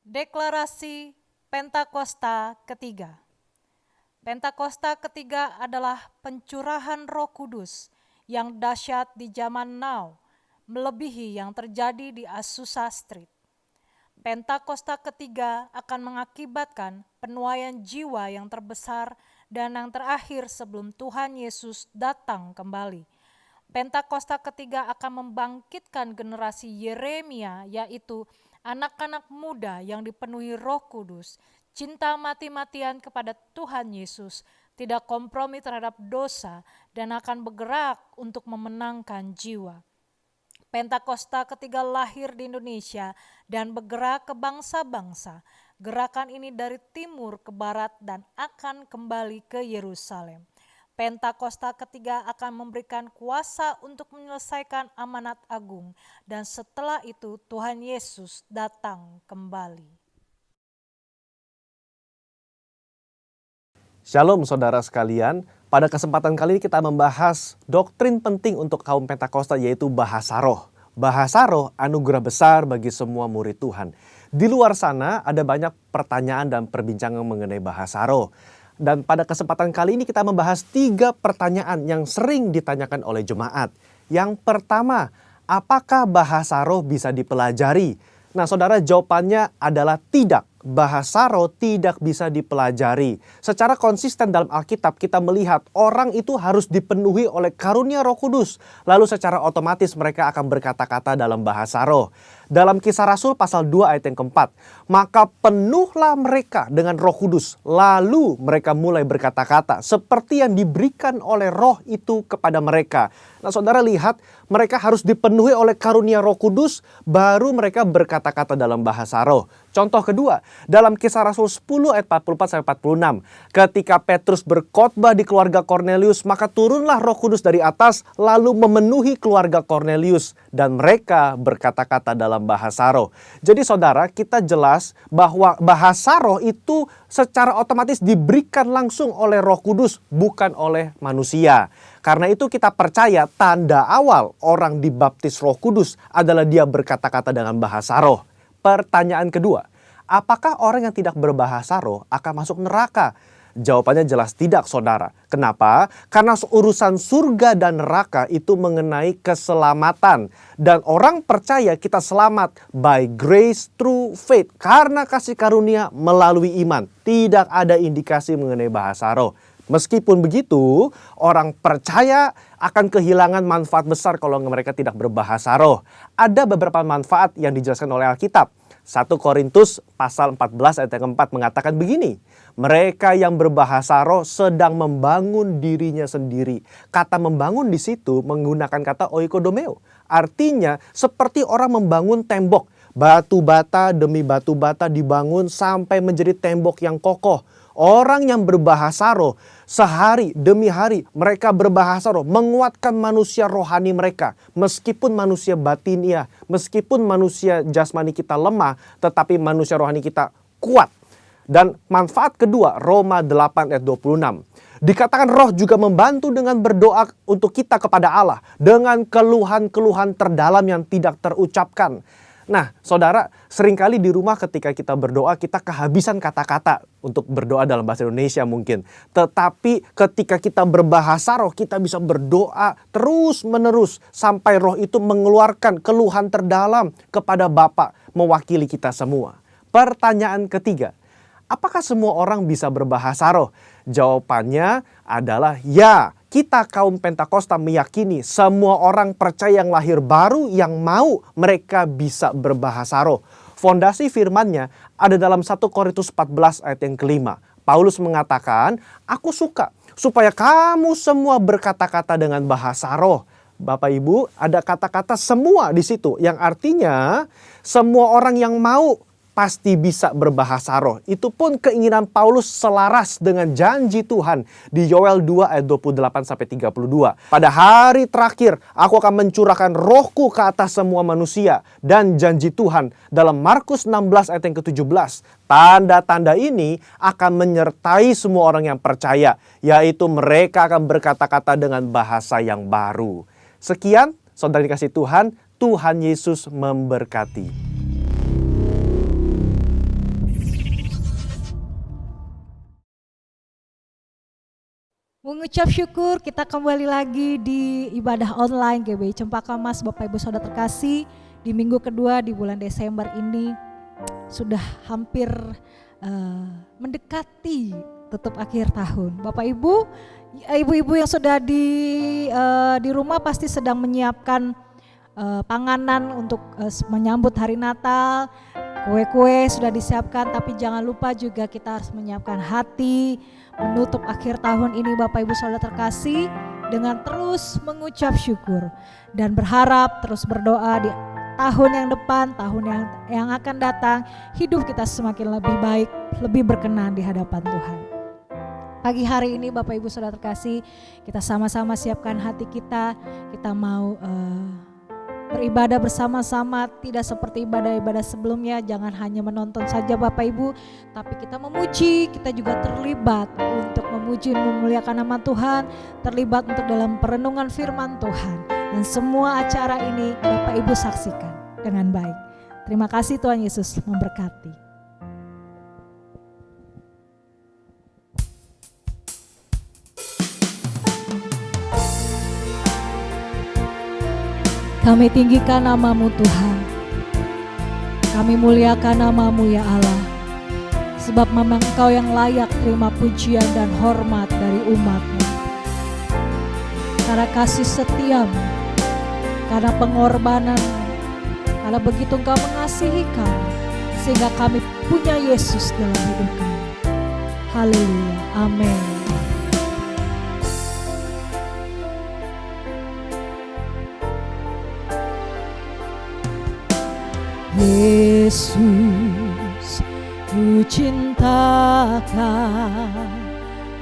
Deklarasi Pentakosta ketiga. Pentakosta ketiga adalah pencurahan Roh Kudus yang dahsyat di zaman now, melebihi yang terjadi di Azusa Street. Pentakosta ketiga akan mengakibatkan penuaian jiwa yang terbesar dan yang terakhir sebelum Tuhan Yesus datang kembali. Pentakosta ketiga akan membangkitkan generasi Yeremia, yaitu anak-anak muda yang dipenuhi Roh Kudus, cinta mati-matian kepada Tuhan Yesus, tidak kompromi terhadap dosa, dan akan bergerak untuk memenangkan jiwa. Pentakosta ketiga lahir di Indonesia dan bergerak ke bangsa-bangsa. Gerakan ini dari timur ke barat dan akan kembali ke Yerusalem. Pentakosta ketiga akan memberikan kuasa untuk menyelesaikan amanat agung, dan setelah itu Tuhan Yesus datang kembali. Shalom saudara sekalian, pada kesempatan kali ini kita membahas doktrin penting untuk kaum Pentakosta, yaitu bahasa roh. Bahasa roh anugerah besar bagi semua murid Tuhan. Di luar sana ada banyak pertanyaan dan perbincangan mengenai bahasa roh. Dan pada kesempatan kali ini kita membahas 3 pertanyaan yang sering ditanyakan oleh jemaat. Yang pertama, apakah bahasa roh bisa dipelajari? Nah saudara, jawabannya adalah tidak. Bahasa roh tidak bisa dipelajari. Secara konsisten dalam Alkitab kita melihat orang itu harus dipenuhi oleh karunia Roh Kudus. Lalu secara otomatis mereka akan berkata-kata dalam bahasa roh. Dalam Kisah Rasul pasal 2 ayat yang keempat, maka penuhlah mereka dengan Roh Kudus. Lalu mereka mulai berkata-kata seperti yang diberikan oleh roh itu kepada mereka. Nah saudara lihat, mereka harus dipenuhi oleh karunia Roh Kudus, baru mereka berkata-kata dalam bahasa roh. Contoh kedua, dalam Kisah Rasul 10 ayat 44-46. Ketika Petrus berkhotbah di keluarga Kornelius, maka turunlah Roh Kudus dari atas lalu memenuhi keluarga Kornelius. Dan mereka berkata-kata dalam bahasa roh. Jadi saudara, kita jelas bahwa bahasa roh itu secara otomatis diberikan langsung oleh Roh Kudus, bukan oleh manusia. Karena itu kita percaya tanda awal orang dibaptis Roh Kudus adalah dia berkata-kata dengan bahasa roh. Pertanyaan kedua, apakah orang yang tidak berbahasa roh akan masuk neraka? Jawabannya jelas tidak saudara. Kenapa? Karena urusan surga dan neraka itu mengenai keselamatan. Dan orang percaya kita selamat by grace through faith. Karena kasih karunia melalui iman. Tidak ada indikasi mengenai bahasa roh. Meskipun begitu, orang percaya akan kehilangan manfaat besar kalau mereka tidak berbahasa roh. Ada beberapa manfaat yang dijelaskan oleh Alkitab. 1 Korintus pasal 14 ayat yang keempat mengatakan begini. Mereka yang berbahasa roh sedang membangun dirinya sendiri. Kata membangun di situ menggunakan kata oikodomeo. Artinya seperti orang membangun tembok. Batu bata demi batu bata dibangun sampai menjadi tembok yang kokoh. Orang yang berbahasa roh sehari demi hari mereka berbahasa roh menguatkan manusia rohani mereka. Meskipun manusia batinia, meskipun manusia jasmani kita lemah, tetapi manusia rohani kita kuat. Dan manfaat kedua, Roma 8 ayat 26. Dikatakan roh juga membantu dengan berdoa untuk kita kepada Allah dengan keluhan-keluhan terdalam yang tidak terucapkan. Nah, saudara, seringkali di rumah ketika kita berdoa, kita kehabisan kata-kata untuk berdoa dalam bahasa Indonesia mungkin. Tetapi ketika kita berbahasa roh, kita bisa berdoa terus-menerus sampai roh itu mengeluarkan keluhan terdalam kepada Bapa mewakili kita semua. Pertanyaan ketiga, apakah semua orang bisa berbahasa roh? Jawabannya adalah ya. Kita kaum Pentakosta meyakini semua orang percaya yang lahir baru yang mau mereka bisa berbahasa roh. Fondasi firman-Nya ada dalam 1 Korintus 14 ayat yang kelima. Paulus mengatakan, aku suka supaya kamu semua berkata-kata dengan bahasa roh. Bapak Ibu, ada kata-kata semua di situ yang artinya semua orang yang mau pasti bisa berbahasa roh. Itu pun keinginan Paulus selaras dengan janji Tuhan di Yoel 2 ayat 28-32. Pada hari terakhir aku akan mencurahkan rohku ke atas semua manusia. Dan janji Tuhan dalam Markus 16 ayat yang ke-17. Tanda-tanda ini akan menyertai semua orang yang percaya. Yaitu mereka akan berkata-kata dengan bahasa yang baru. Sekian, saudara dikasih Tuhan, Tuhan Yesus memberkati. Mengucap syukur kita kembali lagi di ibadah online GBI Cempaka Mas, Bapak Ibu Saudara terkasih. Di minggu kedua di bulan Desember ini sudah hampir mendekati tutup akhir tahun. Bapak Ibu, ibu-ibu yang sudah di rumah pasti sedang menyiapkan panganan untuk menyambut hari Natal. Kue-kue sudah disiapkan, tapi jangan lupa juga kita harus menyiapkan hati menutup akhir tahun ini Bapak Ibu Saudara terkasih dengan terus mengucap syukur dan berharap terus berdoa di tahun yang depan, tahun yang akan datang, hidup kita semakin lebih baik, lebih berkenan di hadapan Tuhan. Pagi hari ini Bapak Ibu Saudara terkasih, kita sama-sama siapkan hati kita mau beribadah bersama-sama, tidak seperti ibadah-ibadah sebelumnya. Jangan hanya menonton saja Bapak Ibu, tapi kita memuji, kita juga terlibat untuk memuji memuliakan nama Tuhan, terlibat untuk dalam perenungan firman Tuhan. Dan semua acara ini Bapak Ibu saksikan dengan baik. Terima kasih, Tuhan Yesus memberkati. Kami tinggikan nama-Mu Tuhan, kami muliakan nama-Mu ya Allah, sebab memang Engkau yang layak terima pujian dan hormat dari umat-Mu. Karena kasih setia-Mu, karena pengorbanan, karena begitu Engkau mengasihi kami, sehingga kami punya Yesus dalam hidup kami. Haleluya, amin. Yesus, ku cintakan,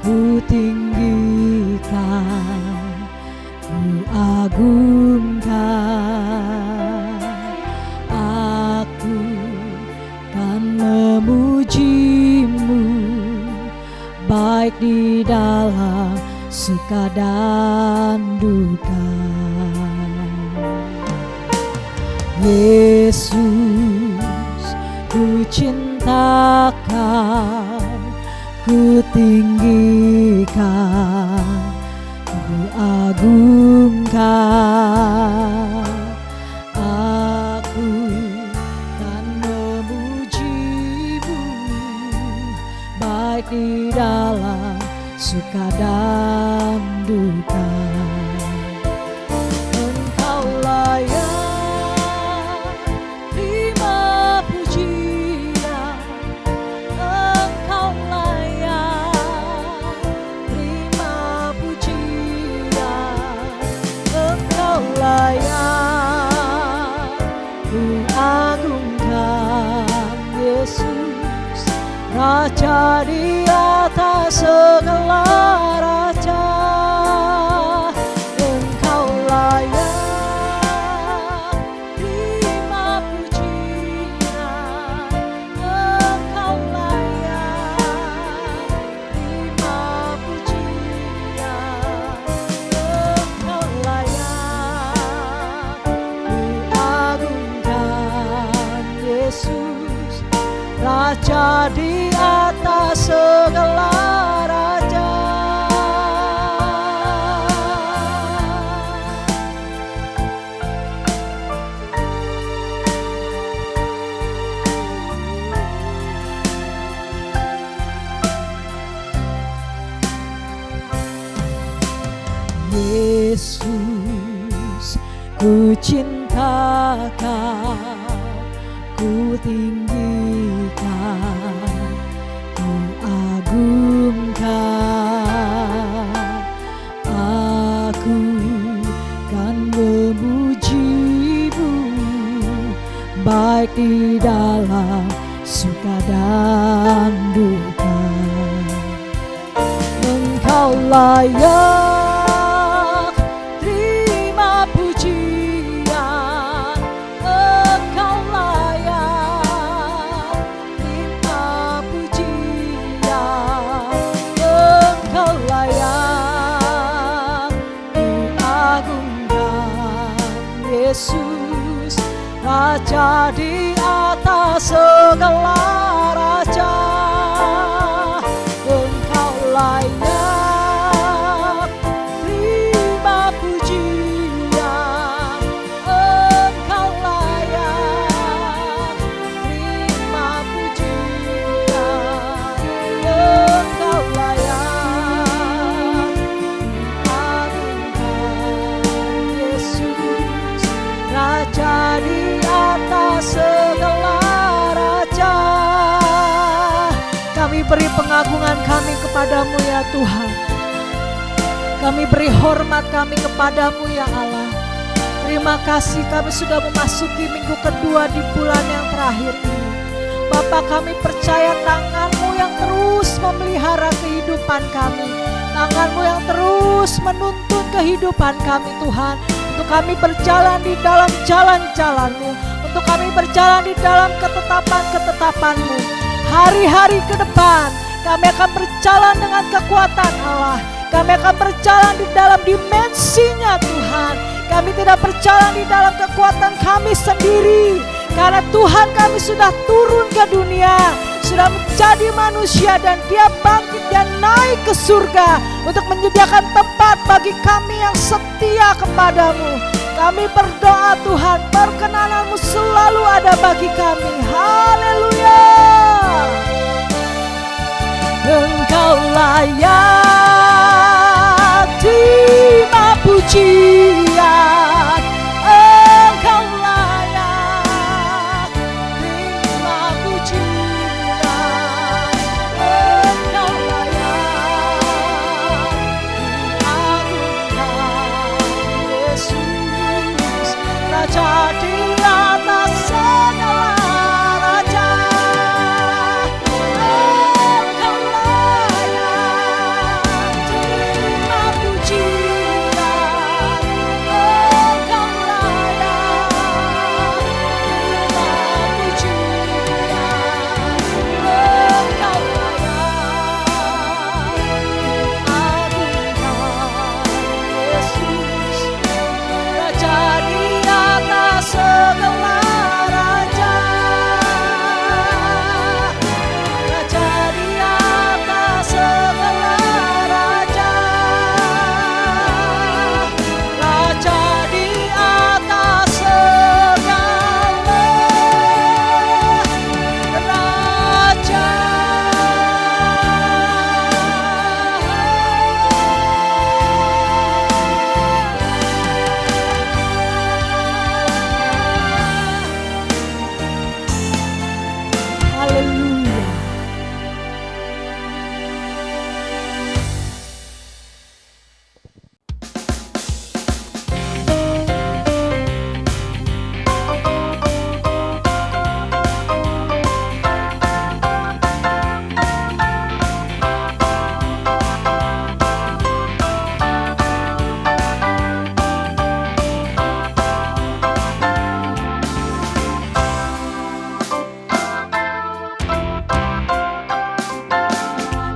ku tinggikan, ku agungkan. Aku kan memuji-Mu, baik di dalam suka dan duka. Yesus, ku cintakan, ku tinggikan, ku agungkan. Aku kan memuji-Mu, baik di dalam suka dan duka. Engkau layak Raja di atas segala raja, Engkau layak terima pujian, Engkau layak terima pujian, Engkau layak diagungkan Yesus, Raja di atas segala raja. Yesus, ku cintakan, ku tinggikan, ku agungkan. Aku kan memuji-Mu, baik di dalam suka dan duka. Engkau layak terima pujian, Engkau layak terima pujian, Engkau layak diagungkan Yesus, Raja di atas segala raja. Engkau layak Kami beri pengagungan kami kepadamu ya Tuhan. Kami beri hormat kami kepadamu ya Allah. Terima kasih kami sudah memasuki minggu kedua di bulan yang terakhir ini. Bapa, kami percaya tangan-Mu yang terus memelihara kehidupan kami. Tangan-Mu yang terus menuntun kehidupan kami Tuhan. Untuk kami berjalan di dalam jalan-jalan-Mu. Untuk kami berjalan di dalam ketetapan-ketetapan-Mu. Hari-hari ke depan kami akan berjalan dengan kekuatan Allah. Kami akan berjalan di dalam dimensinya Tuhan. Kami tidak berjalan di dalam kekuatan kami sendiri. Karena Tuhan kami sudah turun ke dunia. Sudah menjadi manusia dan Dia bangkit dan naik ke surga. Untuk menyediakan tempat bagi kami yang setia kepadamu. Kami berdoa Tuhan, perkenanan-Mu selalu ada bagi kami. Haleluya. Engkau layak terima pujian, Engkau layak terima pujian, Engkau layak diagungkan, Yesus, Raja di atas segala raja.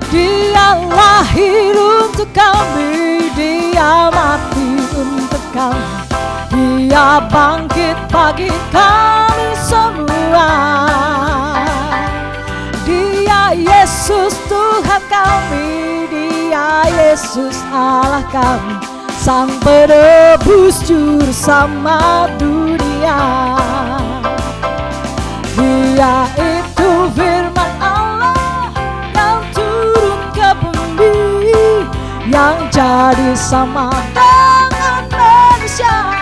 Dia lahir untuk kami, Dia mati untuk kami, Dia bangkit bagi kami semua. Dia Yesus Tuhan kami, Dia Yesus Allah kami, Sang Penebus juru selamat dunia. Dia itu firman Allah yang turun ke bumi, yang jadi sama dengan manusia.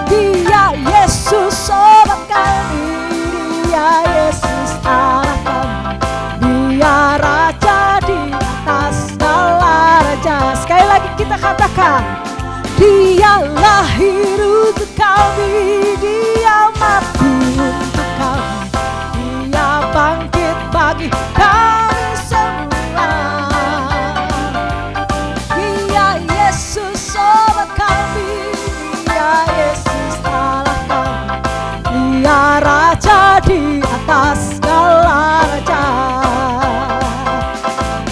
Dia Yesus sobat kami, Dia Yesus Allah kami, Dia Raja di atas segala raja. Sekali lagi kita katakan, Dia lahir untuk kami, Dia mati untuk kami, Dia bangkit bagi kami semua. Dia Yesus sobat kami, Dia Yesus Allah kami, Dia Raja di atas segala raja.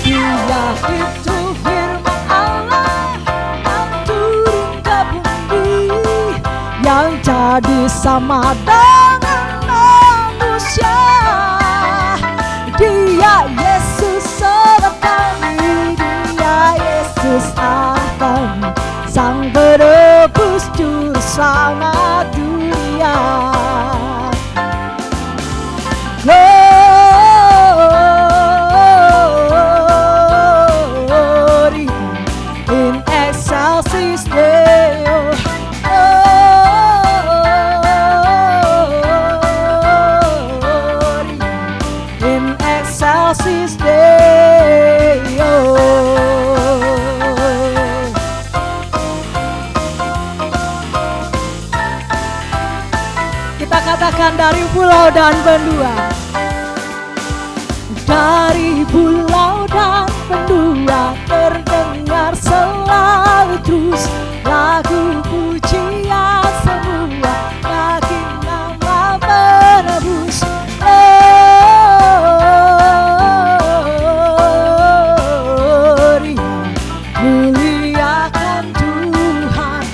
Dia itu firman Allah yang turun ke bumi, yang jadi sama dengan manusia. Dia Yesus sobat kami, Dia Yesus Allah kami, Sang Penebus juru selamat dunia. Glory in excelsis Deo. cross is there. Kita katakan dari pulau dan benua, dari pulau dan benua terdengar selalu terus lagu pujian semua bagi nama penebus. Muliakan Tuhan,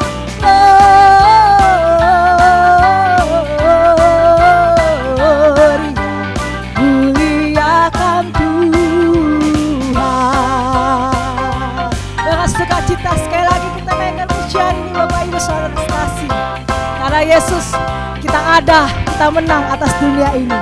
muliakan Tuhan. Dengan sukacita sekali lagi kita naikkan pujian ini Bapak Ibu Saudara kasih. Karena Yesus kita ada, kita menang atas dunia ini.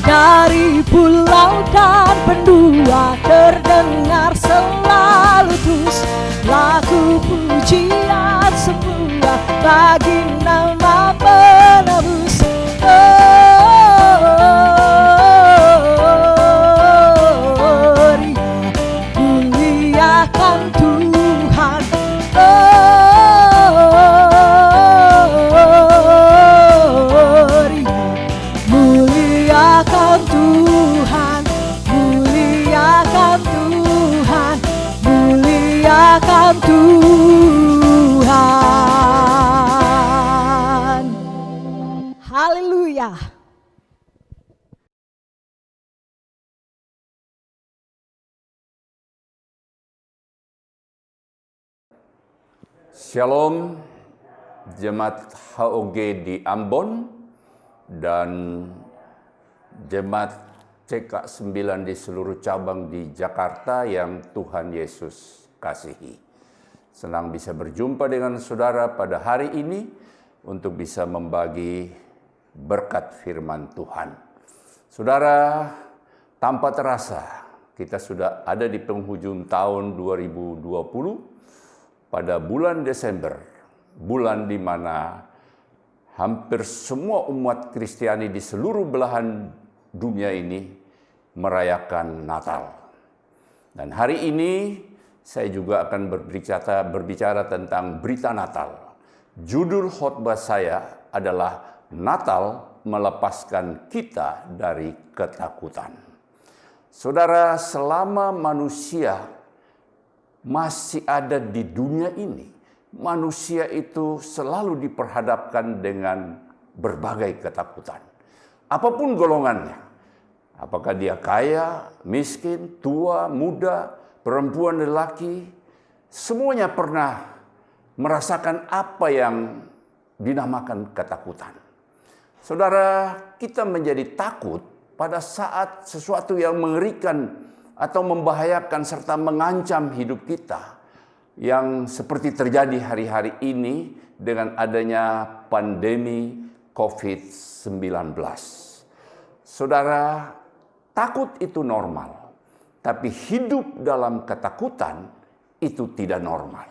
Dari pulau dan benua terdengar selalu terus lagu pujian semua bagi nama penebus. Muliakan Tuhan, muliakan Tuhan, muliakan Tuhan, muliakan Tuhan. Haleluya. Shalom, Jemaat HOG di Ambon dan Jemaat CK9 di seluruh cabang di Jakarta yang Tuhan Yesus kasihi. Senang bisa berjumpa dengan saudara pada hari ini untuk bisa membagi berkat firman Tuhan. Saudara, tanpa terasa kita sudah ada di penghujung tahun 2020 pada bulan Desember, bulan di mana hampir semua umat Kristiani di seluruh belahan dunia ini merayakan Natal. Dan hari ini saya juga akan berbicara tentang berita Natal. Judul khotbah saya adalah Natal melepaskan kita dari ketakutan. Saudara, selama manusia masih ada di dunia ini, manusia itu selalu diperhadapkan dengan berbagai ketakutan. Apapun golongannya, apakah dia kaya, miskin, tua, muda, perempuan, lelaki, semuanya pernah merasakan apa yang dinamakan ketakutan. Saudara, kita menjadi takut pada saat sesuatu yang mengerikan atau membahayakan serta mengancam hidup kita, yang seperti terjadi hari-hari ini dengan adanya pandemi COVID-19. Saudara, takut itu normal, tapi hidup dalam ketakutan itu tidak normal.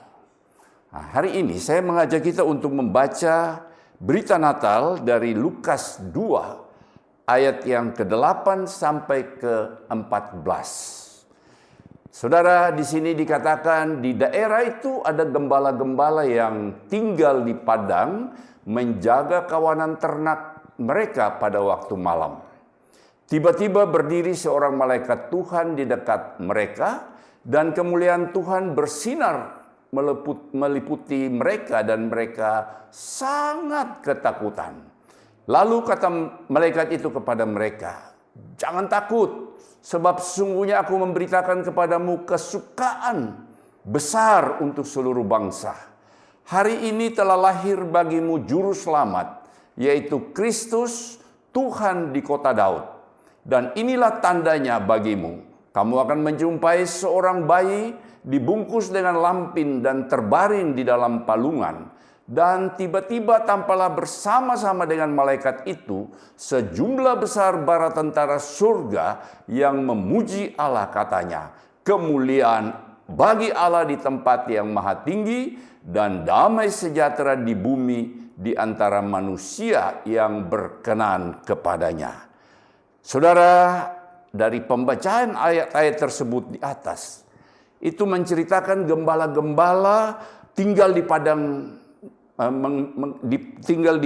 Nah, hari ini saya mengajak kita untuk membaca berita Natal dari Lukas 2 ayat yang ke-8 sampai ke-14. Saudara, di sini dikatakan di daerah itu ada gembala-gembala yang tinggal di padang menjaga kawanan ternak mereka pada waktu malam. Tiba-tiba berdiri seorang malaikat Tuhan di dekat mereka dan kemuliaan Tuhan bersinar meliputi mereka dan mereka sangat ketakutan. Lalu kata malaikat itu kepada mereka, "Jangan takut, sebab sesungguhnya aku memberitakan kepadamu kesukaan besar untuk seluruh bangsa. Hari ini telah lahir bagimu juru selamat, yaitu Kristus Tuhan di kota Daud. Dan inilah tandanya bagimu, kamu akan menjumpai seorang bayi dibungkus dengan lampin dan terbaring di dalam palungan. Dan tiba-tiba tampaklah bersama-sama dengan malaikat itu sejumlah besar bara tentara surga yang memuji Allah, katanya, kemuliaan bagi Allah di tempat yang maha tinggi dan damai sejahtera di bumi di antara manusia yang berkenan kepadanya." Saudara, dari pembacaan ayat-ayat tersebut di atas, itu menceritakan gembala-gembala tinggal di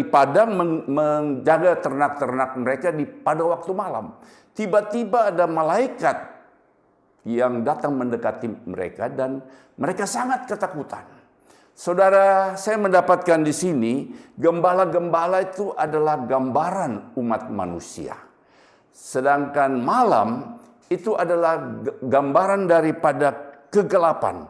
padang menjaga ternak-ternak mereka pada waktu malam. Tiba-tiba ada malaikat yang datang mendekati mereka dan mereka sangat ketakutan. Saudara, saya mendapatkan di sini gembala-gembala itu adalah gambaran umat manusia. Sedangkan malam itu adalah gambaran daripada kegelapan.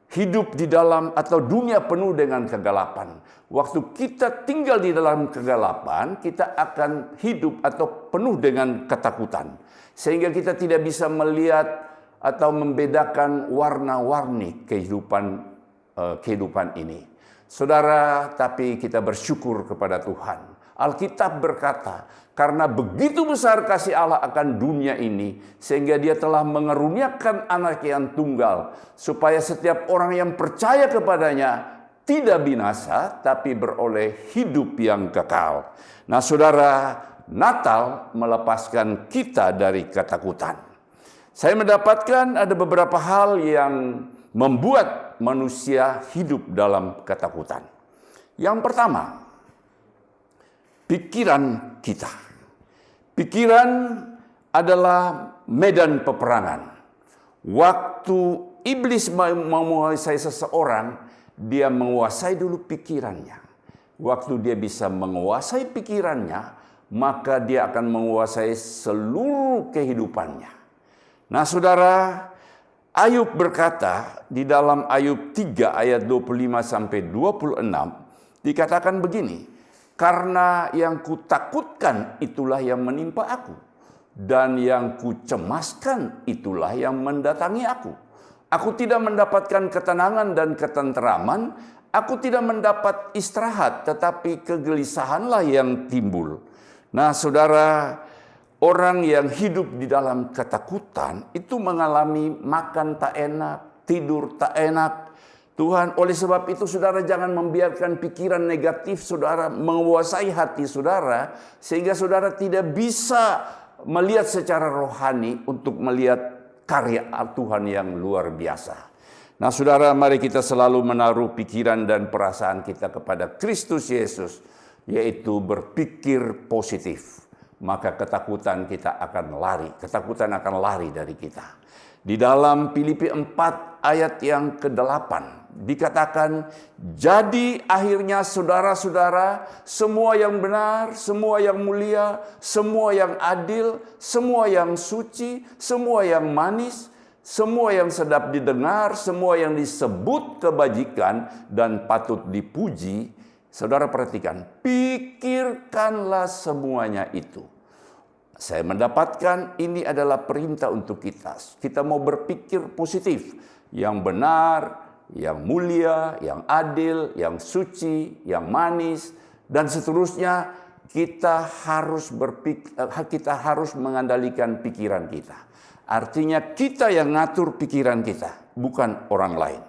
Hidup di dalam atau dunia penuh dengan kegelapan. Waktu kita tinggal di dalam kegelapan, kita akan hidup atau penuh dengan ketakutan. Sehingga kita tidak bisa melihat atau membedakan warna-warni kehidupan ini. Saudara, tapi kita bersyukur kepada Tuhan. Alkitab berkata, karena begitu besar kasih Allah akan dunia ini, sehingga Dia telah mengeruniakan anak yang tunggal, supaya setiap orang yang percaya kepadanya tidak binasa, tapi beroleh hidup yang kekal. Nah saudara, Natal melepaskan kita dari ketakutan. Saya mendapatkan ada beberapa hal yang membuat manusia hidup dalam ketakutan. Yang pertama, pikiran kita. Pikiran adalah medan peperangan. Waktu iblis menguasai seseorang, dia menguasai dulu pikirannya. Waktu dia bisa menguasai pikirannya, maka dia akan menguasai seluruh kehidupannya. Nah saudara, Ayub berkata di dalam Ayub 3 ayat 25-26, dikatakan begini, karena yang kutakutkan itulah yang menimpa aku, dan yang kucemaskan itulah yang mendatangi aku. Aku tidak mendapatkan ketenangan dan ketenteraman, aku tidak mendapat istirahat, tetapi kegelisahanlah yang timbul. Nah saudara, orang yang hidup di dalam ketakutan itu mengalami makan tak enak, tidur tak enak. Tuhan, oleh sebab itu saudara jangan membiarkan pikiran negatif saudara menguasai hati saudara, sehingga saudara tidak bisa melihat secara rohani untuk melihat karya Tuhan yang luar biasa. Nah saudara, mari kita selalu menaruh pikiran dan perasaan kita kepada Kristus Yesus, yaitu berpikir positif. Maka ketakutan kita akan lari, ketakutan akan lari dari kita. Di dalam Filipi 4 ayat yang ke-8 dikatakan, jadi akhirnya saudara-saudara, semua yang benar, semua yang mulia, semua yang adil, semua yang suci, semua yang manis, semua yang sedap didengar, semua yang disebut kebajikan dan patut dipuji, saudara perhatikan, pikirkanlah semuanya itu. Saya mendapatkan ini adalah perintah untuk kita. Kita mau berpikir positif, yang benar, yang mulia, yang adil, yang suci, yang manis, dan seterusnya. Kita harus mengandalkan pikiran kita. Artinya kita yang ngatur pikiran kita, bukan orang lain.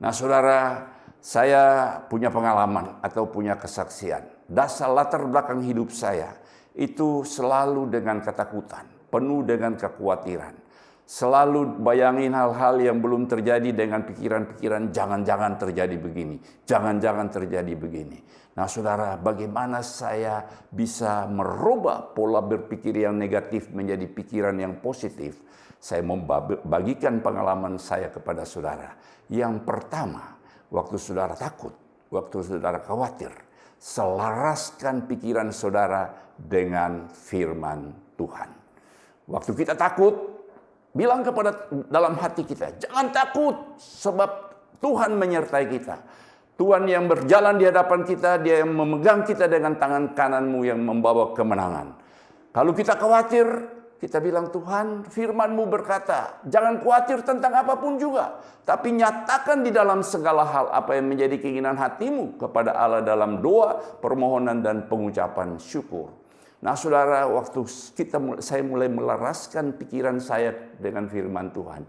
Nah saudara, saya punya pengalaman atau punya kesaksian. Dasar latar belakang hidup saya itu selalu dengan ketakutan, penuh dengan kekhawatiran. Selalu bayangin hal-hal yang belum terjadi dengan pikiran-pikiran, jangan-jangan terjadi begini, jangan-jangan terjadi begini. Nah saudara, bagaimana saya bisa merubah pola berpikir yang negatif menjadi pikiran yang positif? Saya membagikan pengalaman saya kepada saudara. Yang pertama, waktu saudara takut, waktu saudara khawatir, selaraskan pikiran saudara dengan firman Tuhan. Waktu kita takut, bilang kepada dalam hati kita, jangan takut sebab Tuhan menyertai kita. Tuhan yang berjalan di hadapan kita, Dia yang memegang kita dengan tangan kananmu yang membawa kemenangan. Kalau kita khawatir, kita bilang, Tuhan, firman-Mu berkata, jangan khawatir tentang apapun juga, tapi nyatakan di dalam segala hal apa yang menjadi keinginan hatimu kepada Allah dalam doa, permohonan, dan pengucapan syukur. Nah saudara, waktu saya mulai melaraskan pikiran saya dengan firman Tuhan,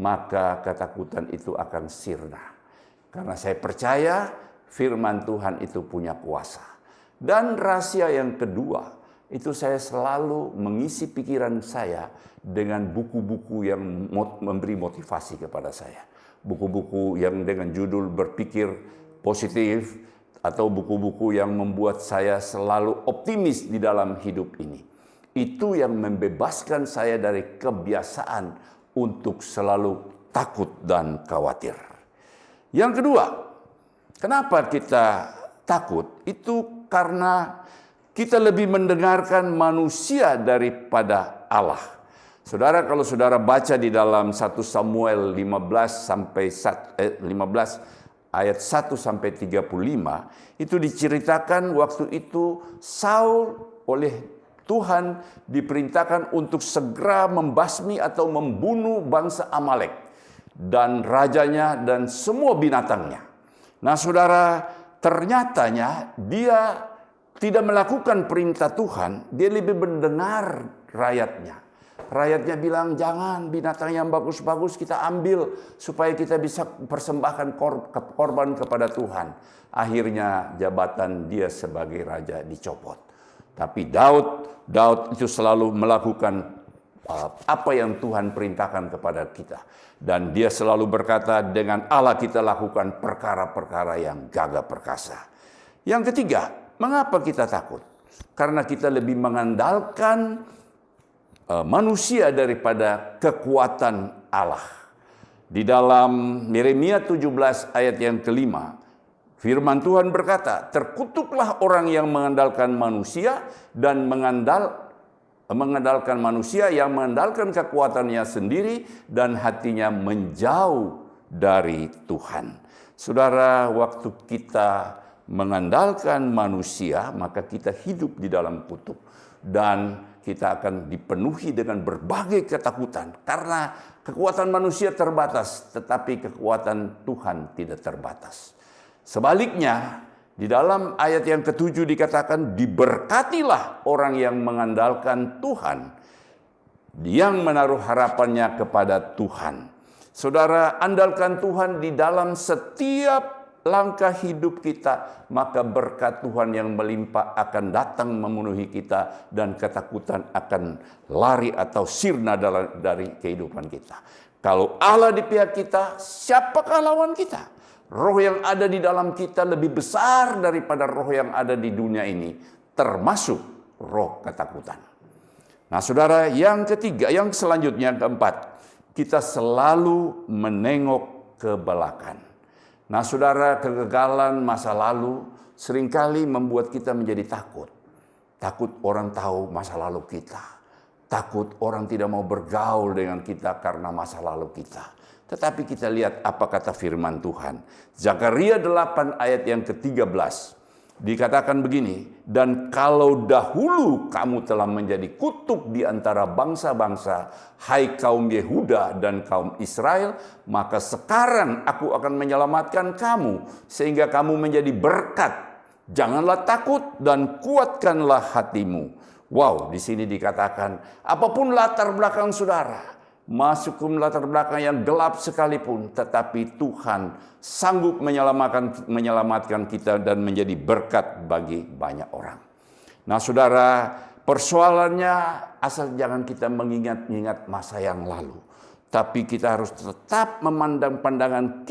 maka ketakutan itu akan sirna. Karena saya percaya firman Tuhan itu punya kuasa. Dan rahasia yang kedua, itu saya selalu mengisi pikiran saya dengan buku-buku yang memberi motivasi kepada saya. Buku-buku yang dengan judul berpikir positif, atau buku-buku yang membuat saya selalu optimis di dalam hidup ini. Itu yang membebaskan saya dari kebiasaan untuk selalu takut dan khawatir. Yang kedua, kenapa kita takut? Itu karena kita lebih mendengarkan manusia daripada Allah. Saudara, kalau saudara baca di dalam 1 Samuel 15 ayat 1 sampai 35, itu diceritakan waktu itu Saul oleh Tuhan diperintahkan untuk segera membasmi atau membunuh bangsa Amalek dan rajanya dan semua binatangnya. Nah, saudara, ternyatanya dia tidak melakukan perintah Tuhan, dia lebih mendengar rakyatnya. Rakyatnya bilang, jangan, binatang yang bagus-bagus kita ambil supaya kita bisa persembahkan korban kepada Tuhan. Akhirnya jabatan dia sebagai raja dicopot. Tapi Daud itu selalu melakukan apa yang Tuhan perintahkan kepada kita. Dan dia selalu berkata, dengan Allah kita lakukan perkara-perkara yang gagah perkasa. Yang ketiga, mengapa kita takut? Karena kita lebih mengandalkan manusia daripada kekuatan Allah. Di dalam Yeremia 17 ayat yang kelima, firman Tuhan berkata, terkutuklah orang yang mengandalkan manusia dan mengandalkan manusia yang mengandalkan kekuatannya sendiri dan hatinya menjauh dari Tuhan. Saudara, waktu kita mengandalkan manusia, maka kita hidup di dalam kutuk. Dan kita akan dipenuhi dengan berbagai ketakutan. Karena kekuatan manusia terbatas, tetapi kekuatan Tuhan tidak terbatas. Sebaliknya, di dalam ayat yang ke-7 dikatakan, diberkatilah orang yang mengandalkan Tuhan, yang menaruh harapannya kepada Tuhan. Saudara, andalkan Tuhan di dalam setiap langkah hidup kita, maka berkat Tuhan yang melimpah akan datang memenuhi kita dan ketakutan akan lari atau sirna dari kehidupan kita. Kalau Allah di pihak kita, siapakah lawan kita? Roh yang ada di dalam kita lebih besar daripada roh yang ada di dunia ini, termasuk roh ketakutan. Nah, saudara, yang ketiga, yang selanjutnya, yang keempat, kita selalu menengok ke belakang. Nah, saudara, kegagalan masa lalu seringkali membuat kita menjadi takut. Takut orang tahu masa lalu kita. Takut orang tidak mau bergaul dengan kita karena masa lalu kita. Tetapi kita lihat apa kata firman Tuhan. Zakaria 8 ayat yang ke-13. Dikatakan begini, dan kalau dahulu kamu telah menjadi kutuk di antara bangsa-bangsa, hai kaum Yehuda dan kaum Israel, maka sekarang aku akan menyelamatkan kamu, sehingga kamu menjadi berkat. Janganlah takut dan kuatkanlah hatimu. Wow, di sini dikatakan, apapun latar belakang saudara, masuk ke latar belakang yang gelap sekalipun, tetapi Tuhan sanggup menyelamatkan kita dan menjadi berkat bagi banyak orang. Nah, saudara, persoalannya asal jangan kita mengingat-ingat masa yang lalu, tapi kita harus tetap memandang pandangan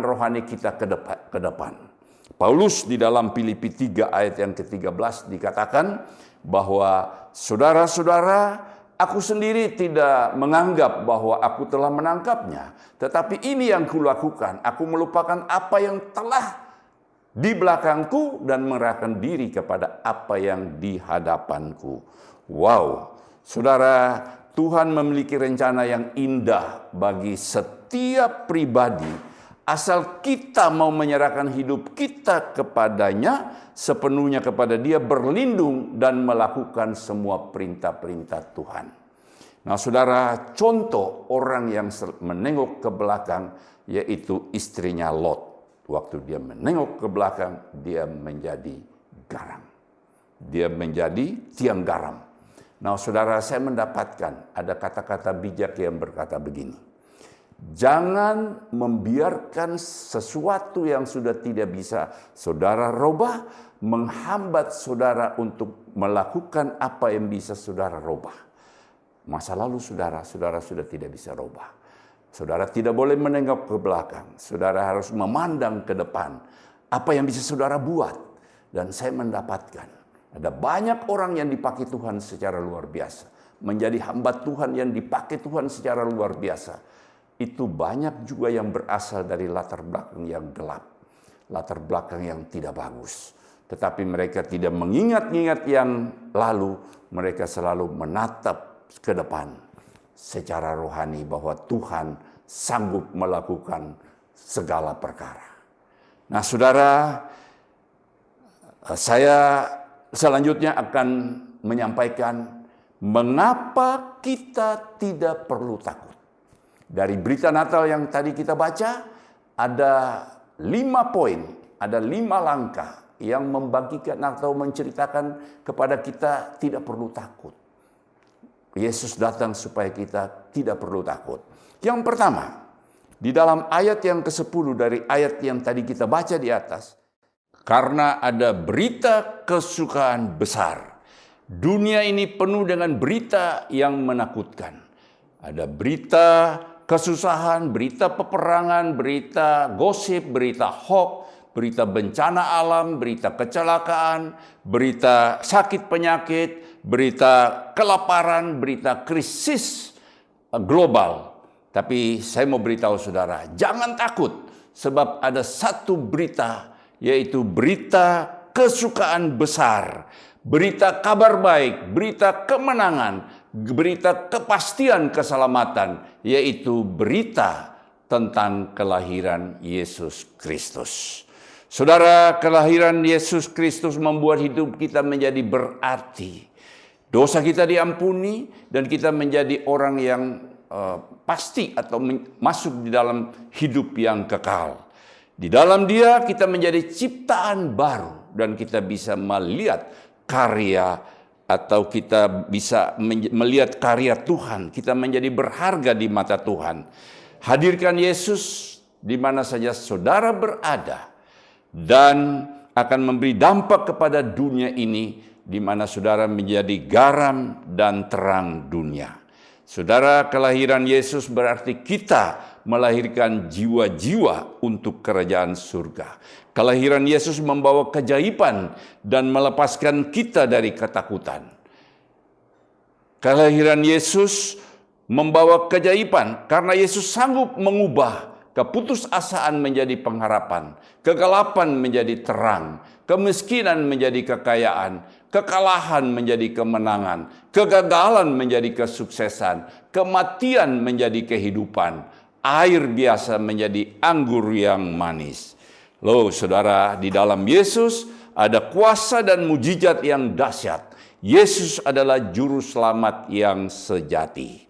rohani kita ke depan. Paulus di dalam Filipi 3 ayat yang ke-13 dikatakan bahwa saudara-saudara, aku sendiri tidak menganggap bahwa aku telah menangkapnya. Tetapi ini yang kulakukan. Aku melupakan apa yang telah di belakangku dan merahkan diri kepada apa yang di hadapanku. Wow, saudara, Tuhan memiliki rencana yang indah bagi setiap pribadi. Asal kita mau menyerahkan hidup kita kepadanya, sepenuhnya kepada Dia, berlindung dan melakukan semua perintah-perintah Tuhan. Nah, saudara, contoh orang yang menengok ke belakang yaitu istrinya Lot. Waktu dia menengok ke belakang, dia menjadi garam. Dia menjadi tiang garam. Nah, saudara, saya mendapatkan ada kata-kata bijak yang berkata begini. Jangan membiarkan sesuatu yang sudah tidak bisa saudara rubah menghambat saudara untuk melakukan apa yang bisa saudara rubah. Masa lalu saudara sudah tidak bisa rubah. Saudara tidak boleh menengok ke belakang. Saudara harus memandang ke depan. Apa yang bisa saudara buat. Dan saya mendapatkan ada banyak orang yang dipakai Tuhan secara luar biasa. Menjadi hamba Tuhan yang dipakai Tuhan secara luar biasa. Itu banyak juga yang berasal dari latar belakang yang gelap. Latar belakang yang tidak bagus. Tetapi mereka tidak mengingat-ingat yang lalu. Mereka selalu menatap ke depan secara rohani bahwa Tuhan sanggup melakukan segala perkara. Nah, saudara, saya selanjutnya akan menyampaikan mengapa kita tidak perlu takut. Dari berita Natal yang tadi kita baca, ada 5 poin, ada 5 langkah yang membagikan atau menceritakan kepada kita tidak perlu takut. Yesus datang supaya kita tidak perlu takut. Yang pertama, di dalam ayat yang ke-10 dari ayat yang tadi kita baca di atas, karena ada berita kesukaan besar. Dunia ini penuh dengan berita yang menakutkan. Ada berita kesusahan, berita peperangan, berita gosip, berita hoax, berita bencana alam, berita kecelakaan, berita sakit penyakit, berita kelaparan, berita krisis global. Tapi saya mau beritahu saudara, jangan takut sebab ada satu berita, yaitu berita kesukaan besar, berita kabar baik, berita kemenangan, berita kepastian keselamatan, yaitu berita tentang kelahiran Yesus Kristus. Saudara, kelahiran Yesus Kristus membuat hidup kita menjadi berarti. Dosa kita diampuni dan kita menjadi orang yang pasti atau masuk di dalam hidup yang kekal. Di dalam Dia kita menjadi ciptaan baru dan kita bisa melihat karya atau kita bisa melihat karya Tuhan. Kita menjadi berharga di mata Tuhan. Hadirkan Yesus di mana saja saudara berada dan akan memberi dampak kepada dunia ini di mana saudara menjadi garam dan terang dunia. Saudara, kelahiran Yesus berarti kita melahirkan jiwa-jiwa untuk kerajaan surga. Kelahiran Yesus membawa keajaiban dan melepaskan kita dari ketakutan. Kelahiran Yesus membawa keajaiban karena Yesus sanggup mengubah keputusasaan menjadi pengharapan, kegelapan menjadi terang, kemiskinan menjadi kekayaan, kekalahan menjadi kemenangan, kegagalan menjadi kesuksesan, kematian menjadi kehidupan, air biasa menjadi anggur yang manis. Loh saudara, di dalam Yesus ada kuasa dan mujizat yang dahsyat. Yesus adalah juru selamat yang sejati.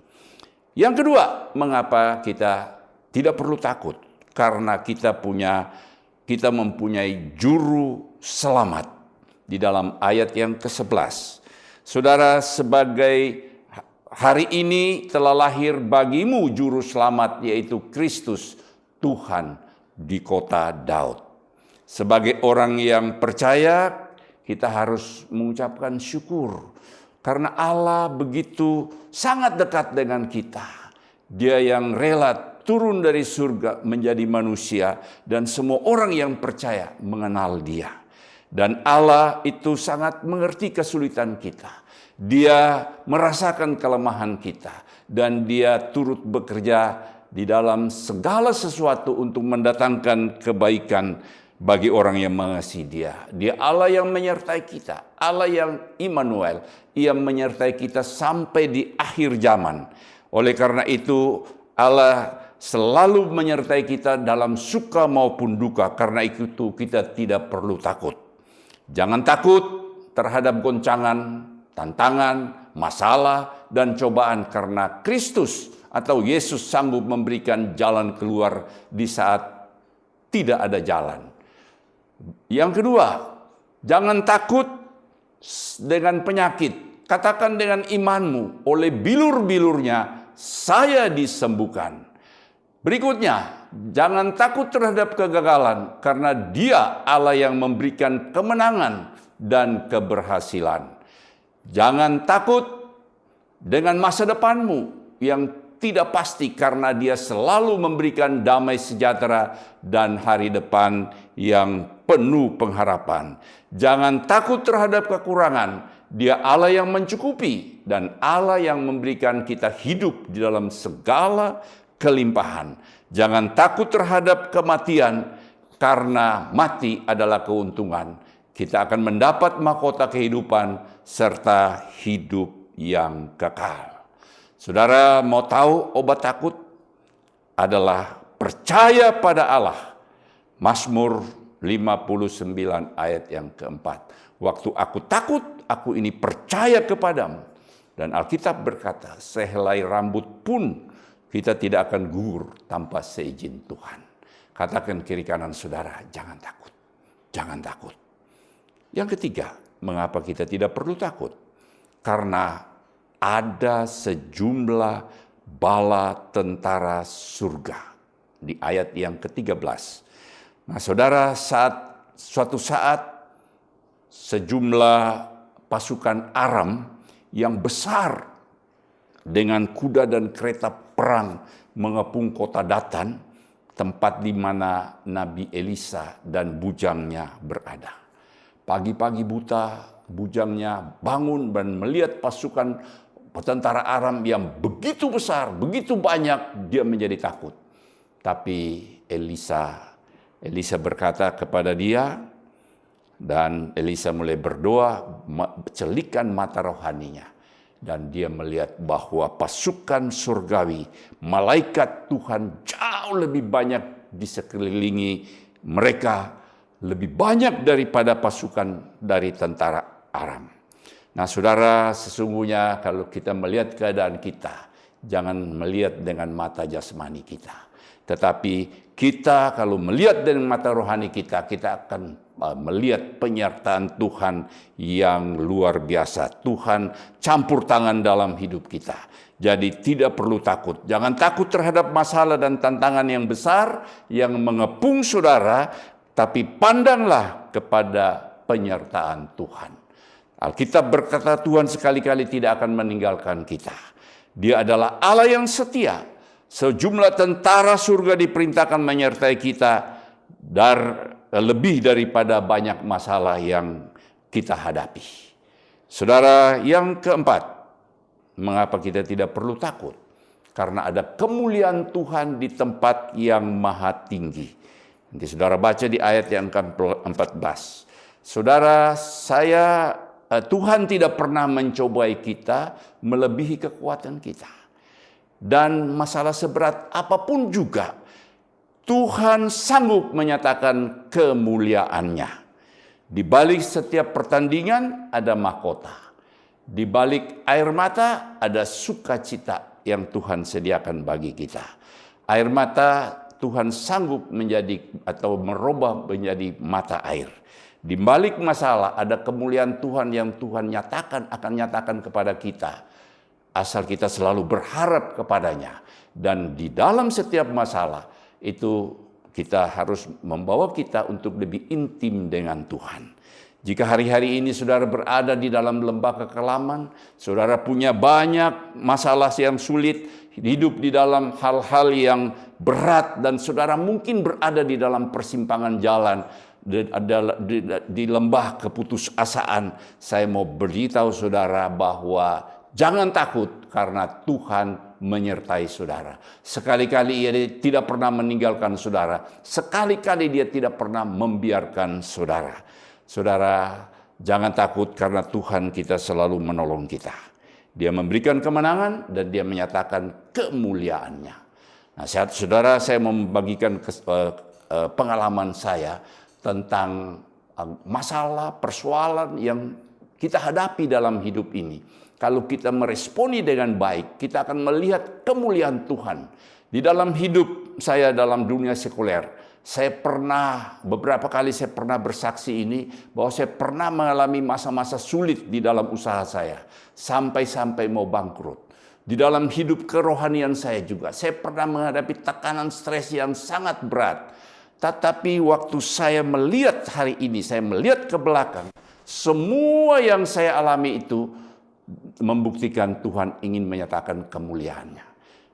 Yang kedua, mengapa kita tidak perlu takut? Karena kita mempunyai juru selamat. Di dalam ayat yang ke-11. Saudara, sebagai hari ini telah lahir bagimu juru selamat, yaitu Kristus Tuhan di kota Daud. Sebagai orang yang percaya, kita harus mengucapkan syukur. Karena Allah begitu sangat dekat dengan kita. Dia yang rela turun dari surga menjadi manusia. Dan semua orang yang percaya mengenal Dia. Dan Allah itu sangat mengerti kesulitan kita. Dia merasakan kelemahan kita. Dan Dia turut bekerja di dalam segala sesuatu untuk mendatangkan kebaikan bagi orang yang mengasihi Dia. Dia Allah yang menyertai kita. Allah yang Immanuel. Ia menyertai kita sampai di akhir zaman. Oleh karena itu Allah selalu menyertai kita dalam suka maupun duka. Karena itu kita tidak perlu takut. Jangan takut terhadap goncangan, tantangan, masalah, dan cobaan karena Kristus atau Yesus sanggup memberikan jalan keluar di saat tidak ada jalan. Yang kedua, jangan takut dengan penyakit. Katakan dengan imanmu, oleh bilur-bilurnya saya disembuhkan. Berikutnya, jangan takut terhadap kegagalan karena Dia Allah yang memberikan kemenangan dan keberhasilan. Jangan takut dengan masa depanmu yang tidak pasti karena Dia selalu memberikan damai sejahtera dan hari depan yang penuh pengharapan. Jangan takut terhadap kekurangan. Dia Allah yang mencukupi dan Allah yang memberikan kita hidup di dalam segala kelimpahan. Jangan takut terhadap kematian karena mati adalah keuntungan. Kita akan mendapat mahkota kehidupan serta hidup yang kekal. Saudara mau tahu obat takut? Adalah percaya pada Allah. Mazmur 59 ayat yang keempat. Waktu aku takut, aku ini percaya kepadamu. Dan Alkitab berkata, sehelai rambut pun kita tidak akan gugur tanpa seizin Tuhan. Katakan kiri kanan saudara, jangan takut. Jangan takut. Yang ketiga, mengapa kita tidak perlu takut? Karena ada sejumlah bala tentara surga. Di ayat yang ke-13. Nah saudara, suatu saat sejumlah pasukan Aram yang besar dengan kuda dan kereta perang mengepung kota Datan, tempat di mana Nabi Elisa dan bujangnya berada. Pagi-pagi buta, bujangnya bangun dan melihat pasukan tentara Aram yang begitu besar, begitu banyak, dia menjadi takut. Tapi Elisa berkata kepada dia, dan Elisa mulai berdoa, celikan mata rohaninya. Dan dia melihat bahwa pasukan surgawi, malaikat Tuhan jauh lebih banyak di sekelilingi mereka, lebih banyak daripada pasukan dari tentara Aram. Nah saudara, sesungguhnya kalau kita melihat keadaan kita, jangan melihat dengan mata jasmani kita. Tetapi kita kalau melihat dengan mata rohani kita, kita akan melihat penyertaan Tuhan yang luar biasa. Tuhan campur tangan dalam hidup kita. Jadi tidak perlu takut. Jangan takut terhadap masalah dan tantangan yang besar yang mengepung saudara, tapi pandanglah kepada penyertaan Tuhan. Alkitab berkata Tuhan sekali-kali tidak akan meninggalkan kita. Dia adalah Allah yang setia. Sejumlah tentara surga diperintahkan menyertai kita lebih daripada banyak masalah yang kita hadapi. Saudara, yang keempat, mengapa kita tidak perlu takut? Karena ada kemuliaan Tuhan di tempat yang maha tinggi. Nanti saudara baca di ayat yang ke-14. Saudara, Tuhan tidak pernah mencobai kita melebihi kekuatan kita. Dan masalah seberat apapun juga, Tuhan sanggup menyatakan kemuliaannya. Di balik setiap pertandingan ada mahkota. Di balik air mata ada sukacita yang Tuhan sediakan bagi kita. Air mata Tuhan sanggup menjadi atau merubah menjadi mata air. Di balik masalah ada kemuliaan Tuhan yang Tuhan akan nyatakan kepada kita. Asal kita selalu berharap kepadanya. Dan di dalam setiap masalah itu kita harus membawa kita untuk lebih intim dengan Tuhan. Jika hari-hari ini saudara berada di dalam lembah kekelaman, saudara punya banyak masalah yang sulit, hidup di dalam hal-hal yang berat, dan saudara mungkin berada di dalam persimpangan jalan, di lembah keputusasaan, saya mau beritahu saudara bahwa jangan takut karena Tuhan menyertai saudara. Sekali-kali Ia tidak pernah meninggalkan saudara. Sekali-kali Dia tidak pernah membiarkan saudara. Saudara, jangan takut karena Tuhan kita selalu menolong kita. Dia memberikan kemenangan dan Dia menyatakan kemuliaannya. Nah, saudara, saya mau membagikan pengalaman saya tentang masalah, persoalan yang kita hadapi dalam hidup ini. Kalau kita meresponi dengan baik, kita akan melihat kemuliaan Tuhan. Di dalam hidup saya dalam dunia sekuler, beberapa kali saya pernah bersaksi ini, bahwa saya pernah mengalami masa-masa sulit di dalam usaha saya. Sampai-sampai mau bangkrut. Di dalam hidup kerohanian saya juga, saya pernah menghadapi tekanan stres yang sangat berat. Tetapi waktu saya melihat hari ini, saya melihat ke belakang, semua yang saya alami itu membuktikan Tuhan ingin menyatakan kemuliaannya.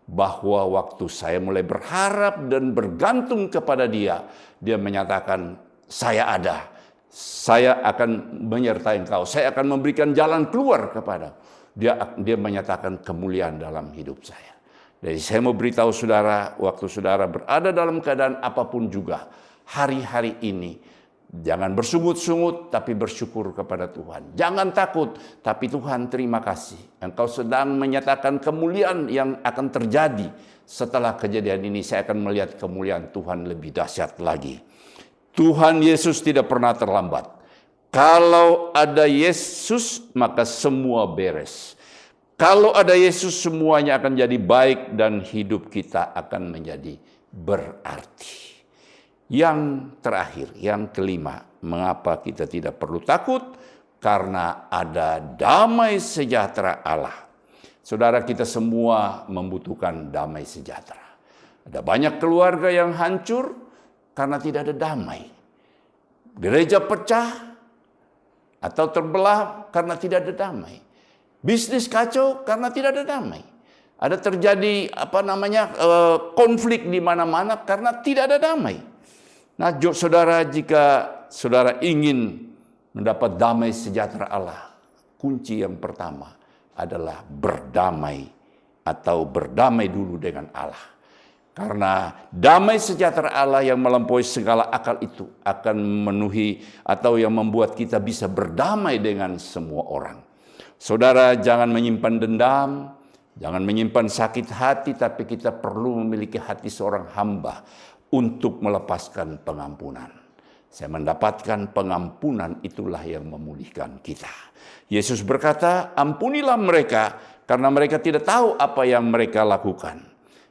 Bahwa waktu saya mulai berharap dan bergantung kepada Dia, Dia menyatakan, saya ada. Saya akan menyertai engkau. Saya akan memberikan jalan keluar kepada. Dia menyatakan kemuliaan dalam hidup saya. Jadi saya mau beritahu saudara, waktu saudara berada dalam keadaan apapun juga, hari-hari ini, jangan bersungut-sungut, tapi bersyukur kepada Tuhan. Jangan takut, tapi Tuhan terima kasih. Engkau sedang menyatakan kemuliaan yang akan terjadi. Setelah kejadian ini, saya akan melihat kemuliaan Tuhan lebih dahsyat lagi. Tuhan Yesus tidak pernah terlambat. Kalau ada Yesus, maka semua beres. Kalau ada Yesus, semuanya akan jadi baik dan hidup kita akan menjadi berarti. Yang terakhir, yang kelima, mengapa kita tidak perlu takut? Karena ada damai sejahtera Allah. Saudara, kita semua membutuhkan damai sejahtera. Ada banyak keluarga yang hancur karena tidak ada damai. Gereja pecah atau terbelah karena tidak ada damai. Bisnis kacau karena tidak ada damai. Ada terjadi konflik di mana-mana karena tidak ada damai. Nah, saudara, jika saudara ingin mendapat damai sejahtera Allah, kunci yang pertama adalah berdamai atau berdamai dulu dengan Allah. Karena damai sejahtera Allah yang melampaui segala akal itu akan memenuhi atau yang membuat kita bisa berdamai dengan semua orang. Saudara, jangan menyimpan dendam, jangan menyimpan sakit hati, tapi kita perlu memiliki hati seorang hamba untuk melepaskan pengampunan. Saya mendapatkan pengampunan, itulah yang memulihkan kita. Yesus berkata, ampunilah mereka karena mereka tidak tahu apa yang mereka lakukan.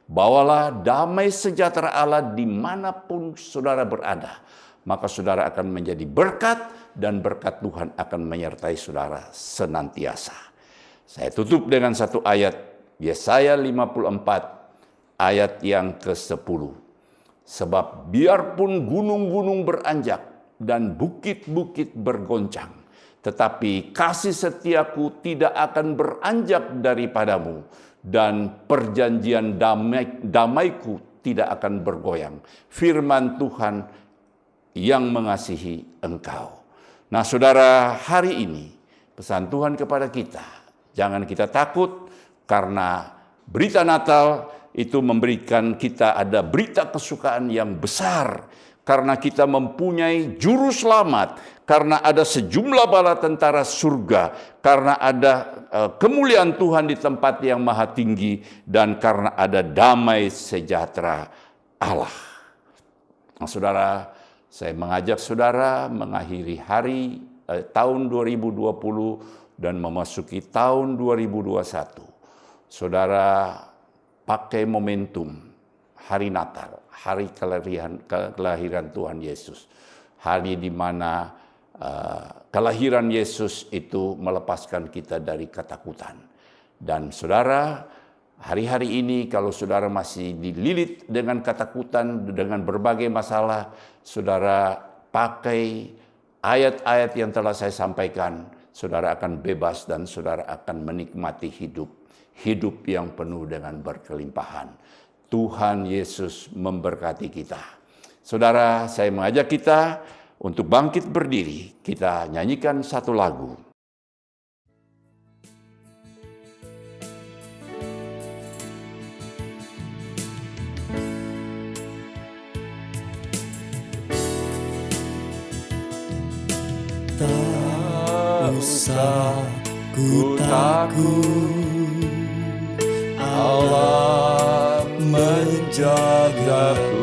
Bawalah damai sejahtera Allah dimanapun saudara berada. Maka saudara akan menjadi berkat dan berkat Tuhan akan menyertai saudara senantiasa. Saya tutup dengan satu ayat, Yesaya 54 ayat yang ke-10. Sebab biarpun gunung-gunung beranjak dan bukit-bukit bergoncang, tetapi kasih setiaku tidak akan beranjak daripadamu, dan perjanjian damaiku tidak akan bergoyang. Firman Tuhan yang mengasihi engkau. Nah saudara, hari ini pesan Tuhan kepada kita, jangan kita takut karena berita Natal itu memberikan kita ada berita kesukaan yang besar. Karena kita mempunyai juru selamat, karena ada sejumlah bala tentara surga, karena ada kemuliaan Tuhan di tempat yang maha tinggi, dan karena ada damai sejahtera Allah. Nah, saudara, saya mengajak saudara mengakhiri hari tahun 2020 dan memasuki tahun 2021. Saudara pakai momentum hari Natal, hari kelahiran Tuhan Yesus. Hari di mana kelahiran Yesus itu melepaskan kita dari ketakutan. Dan saudara, hari-hari ini kalau saudara masih dililit dengan ketakutan, dengan berbagai masalah, saudara pakai ayat-ayat yang telah saya sampaikan, saudara akan bebas dan saudara akan menikmati hidup yang penuh dengan berkelimpahan. Tuhan Yesus memberkati kita. Saudara, saya mengajak kita untuk bangkit berdiri. Kita nyanyikan satu lagu. Tak usah ku takut, Allah menjagaku.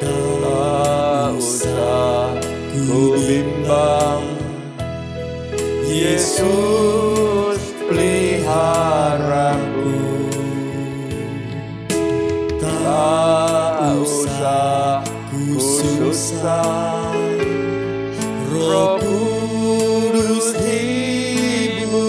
Tak usah ku bimbang, Yesus peliharaku. Tak usah ku susah, Roh Kudus hiburku.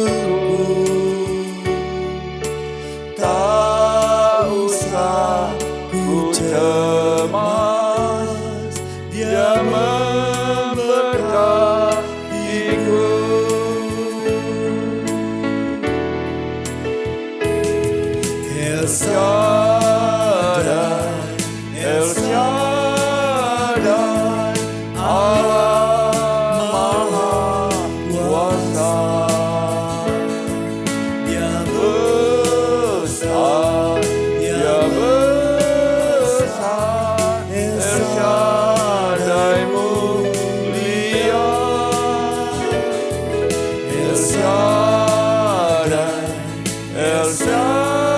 besar, Dia besar, Dia besar, El Shaddai mulia, El Shaddai, El Shaddai,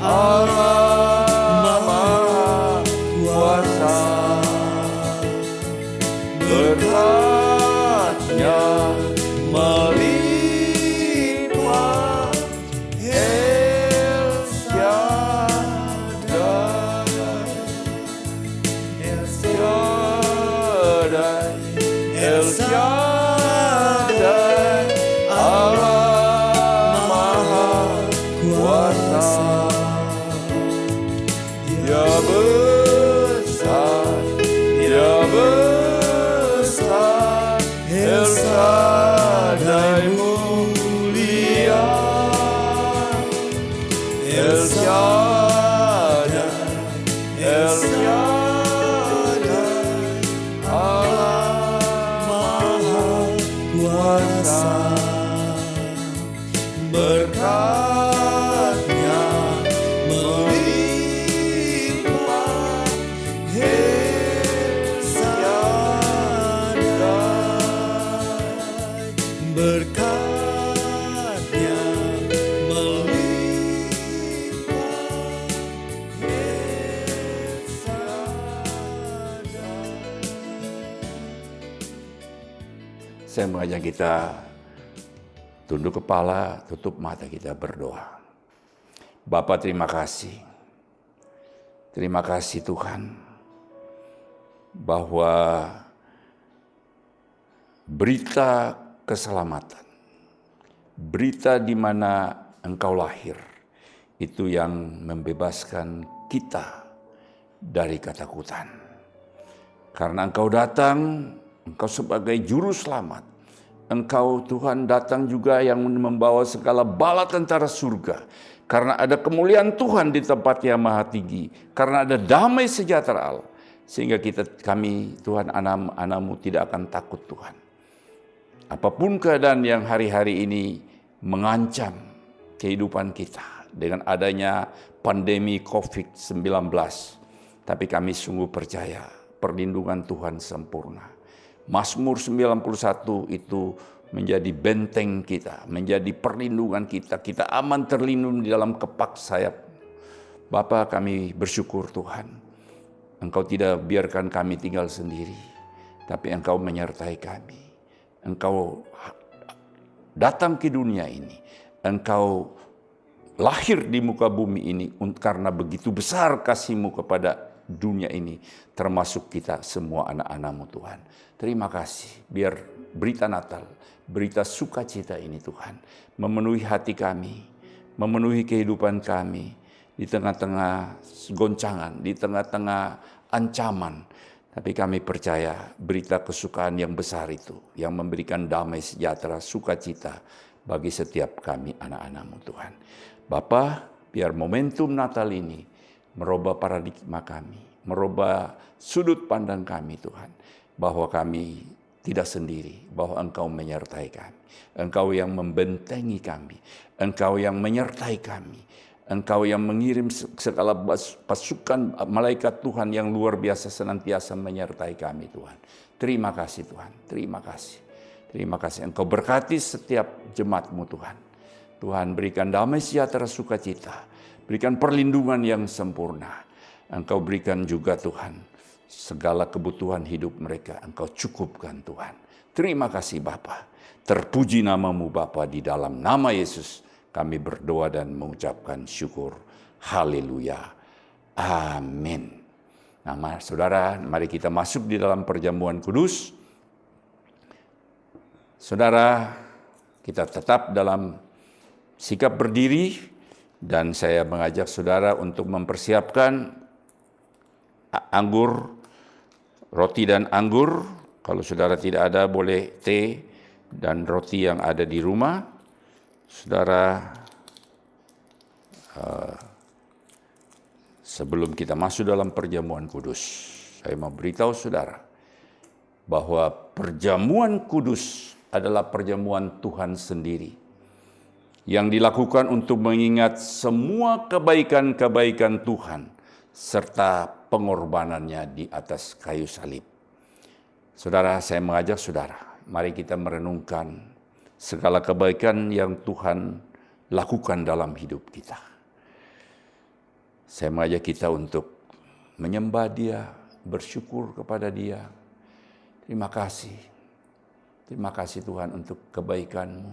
Allah Maha Kuasa. Berkatnya melimpah, El Shaddai, El Shaddai, El Shaddai, Allah Maha Kuasa. Dia besar, Dia besar, El Shaddai mulia, El Shaddai, El Shaddai, Allah Maha Kuasa. Berkatnya melimpah, El Shaddai. Berkatnya melimpah, El Shaddai. Saya mengajak kita tunduk kepala, tutup mata, kita berdoa. Bapa, terima kasih. Terima kasih Tuhan bahwa berita keselamatan, berita di mana Engkau lahir, itu yang membebaskan kita dari ketakutan. Karena Engkau datang, Engkau sebagai juru selamat. Engkau Tuhan datang juga yang membawa segala bala tentara surga. Karena ada kemuliaan Tuhan di tempat yang maha tinggi. Karena ada damai sejahtera Allah. Sehingga kami Tuhan anak-anak-Mu tidak akan takut Tuhan. Apapun keadaan yang hari-hari ini mengancam kehidupan kita. Dengan adanya pandemi COVID-19. Tapi kami sungguh percaya perlindungan Tuhan sempurna. Mazmur 91 itu menjadi benteng kita, menjadi perlindungan kita. Kita aman terlindung di dalam kepak sayap. Bapa, kami bersyukur Tuhan. Engkau tidak biarkan kami tinggal sendiri, tapi Engkau menyertai kami. Engkau datang ke dunia ini. Engkau lahir di muka bumi ini karena begitu besar kasih-Mu kepada dunia ini, termasuk kita semua anak-anak-Mu Tuhan. Terima kasih, biar berita Natal, berita sukacita ini Tuhan, memenuhi hati kami, memenuhi kehidupan kami, di tengah-tengah goncangan, di tengah-tengah ancaman. Tapi kami percaya berita kesukaan yang besar itu, yang memberikan damai sejahtera, sukacita bagi setiap kami anak-anak-Mu Tuhan. Bapa, biar momentum Natal ini merubah paradigma kami, merubah sudut pandang kami Tuhan, bahwa kami tidak sendiri, bahwa Engkau menyertai kami. Engkau yang membentengi kami, Engkau yang menyertai kami, Engkau yang mengirim segala pasukan malaikat Tuhan yang luar biasa senantiasa menyertai kami Tuhan. Terima kasih Tuhan, terima kasih. Terima kasih Engkau berkati setiap jemaat-Mu Tuhan. Tuhan berikan damai sejahtera sukacita, berikan perlindungan yang sempurna. Engkau berikan juga Tuhan segala kebutuhan hidup mereka, Engkau cukupkan Tuhan. Terima kasih Bapa. Terpuji nama-Mu Bapa, di dalam nama Yesus kami berdoa dan mengucapkan syukur. Haleluya. Amin. Nah, saudara, mari kita masuk di dalam perjamuan kudus. Saudara, kita tetap dalam sikap berdiri dan saya mengajak saudara untuk mempersiapkan anggur, roti dan anggur. Kalau saudara tidak ada, boleh teh dan roti yang ada di rumah. Saudara, sebelum kita masuk dalam perjamuan kudus, saya mau beritahu saudara bahwa perjamuan kudus adalah perjamuan Tuhan sendiri, yang dilakukan untuk mengingat semua kebaikan-kebaikan Tuhan, serta pengorbanannya di atas kayu salib. Saudara, saya mengajak saudara, mari kita merenungkan segala kebaikan yang Tuhan lakukan dalam hidup kita. Saya mengajak kita untuk menyembah Dia, bersyukur kepada Dia. Terima kasih Tuhan untuk kebaikan-Mu.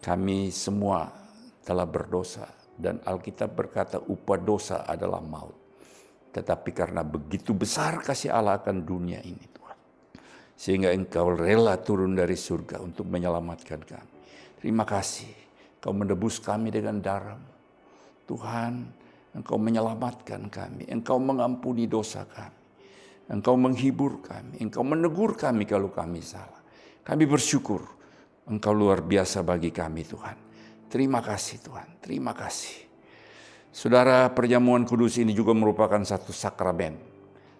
Kami semua telah berdosa dan Alkitab berkata upah dosa adalah maut. Tetapi karena begitu besar kasih Allah akan dunia ini Tuhan, sehingga Engkau rela turun dari surga untuk menyelamatkan kami. Terima kasih, Engkau menebus kami dengan darah-Mu. Tuhan, Engkau menyelamatkan kami, Engkau mengampuni dosa kami, Engkau menghibur kami, Engkau menegur kami kalau kami salah. Kami bersyukur, Engkau luar biasa bagi kami Tuhan. Terima kasih Tuhan, terima kasih. Saudara, perjamuan kudus ini juga merupakan satu sakramen.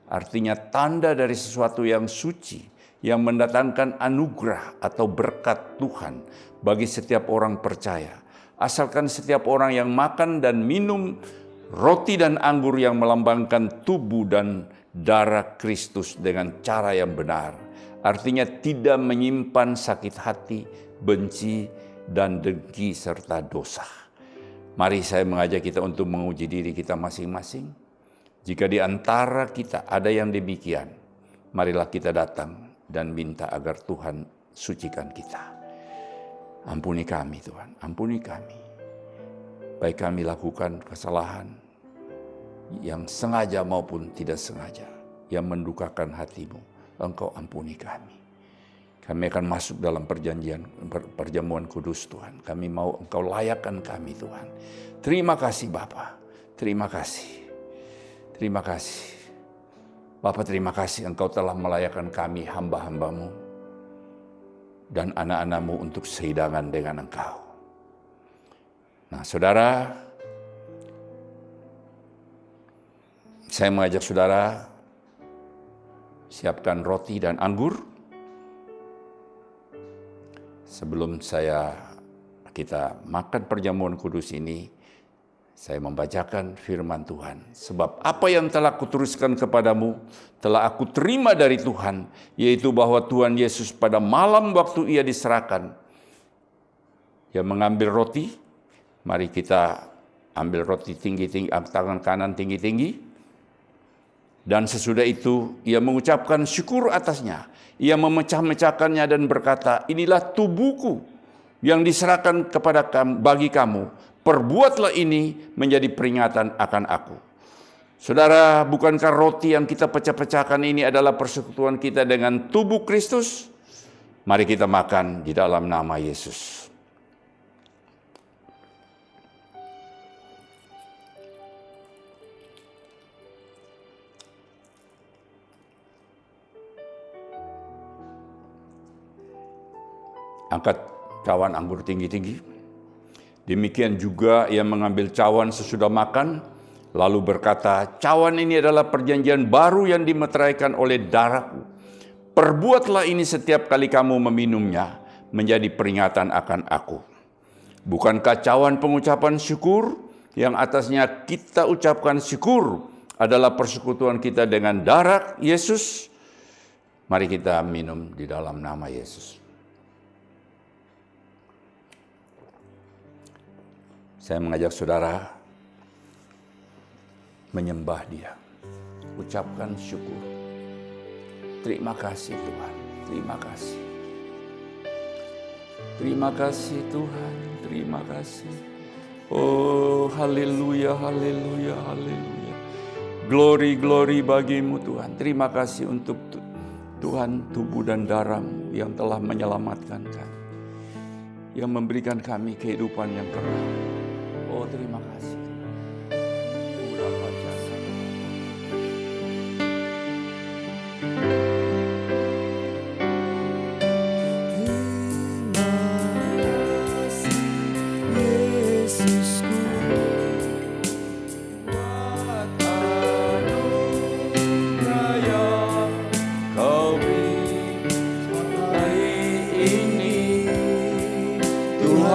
Artinya tanda dari sesuatu yang suci, yang mendatangkan anugerah atau berkat Tuhan bagi setiap orang percaya. Asalkan setiap orang yang makan dan minum roti dan anggur yang melambangkan tubuh dan darah Kristus dengan cara yang benar. Artinya tidak menyimpan sakit hati, benci, dan dengki serta dosa. Mari saya mengajak kita untuk menguji diri kita masing-masing. Jika di antara kita ada yang demikian, marilah kita datang dan minta agar Tuhan sucikan kita. Ampuni kami Tuhan, ampuni kami. Baik kami lakukan kesalahan yang sengaja maupun tidak sengaja, yang mendukakan hati-Mu, Engkau ampuni kami. Kami akan masuk dalam perjamuan kudus Tuhan. Kami mau Engkau layakkan kami Tuhan. Terima kasih Bapa, terima kasih. Terima kasih. Bapa, terima kasih Engkau telah melayakkan kami hamba-hamba-Mu dan anak-anak-Mu untuk sehidangan dengan Engkau. Nah saudara, saya mengajak saudara siapkan roti dan anggur. Sebelum kita makan perjamuan kudus ini, saya membacakan firman Tuhan. Sebab apa yang telah kuteruskan kepadamu, telah aku terima dari Tuhan, yaitu bahwa Tuhan Yesus pada malam waktu Ia diserahkan, Ia mengambil roti. Mari kita ambil roti tinggi-tinggi, tangan kanan tinggi-tinggi. Dan sesudah itu Ia mengucapkan syukur atasnya. Ia memecah-mecahkannya dan berkata, inilah tubuhku yang diserahkan bagi kamu. Perbuatlah ini menjadi peringatan akan aku. Saudara, bukankah roti yang kita pecah-pecahkan ini adalah persekutuan kita dengan tubuh Kristus? Mari kita makan di dalam nama Yesus. Angkat cawan anggur tinggi-tinggi. Demikian juga Ia mengambil cawan sesudah makan, lalu berkata, cawan ini adalah perjanjian baru yang dimeteraikan oleh darahku. Perbuatlah ini setiap kali kamu meminumnya, menjadi peringatan akan aku. Bukankah cawan pengucapan syukur, yang atasnya kita ucapkan syukur, adalah persekutuan kita dengan darah Yesus? Mari kita minum di dalam nama Yesus. Saya mengajak saudara menyembah Dia. Ucapkan syukur. Terima kasih Tuhan. Terima kasih. Terima kasih Tuhan. Terima kasih. Oh, haleluya, haleluya, haleluya. Glory, glory bagimu Tuhan. Terima kasih untuk Tuhan tubuh dan darah-Mu yang telah menyelamatkan kami. Yang memberikan kami kehidupan yang kekal. Oh, terima kasih.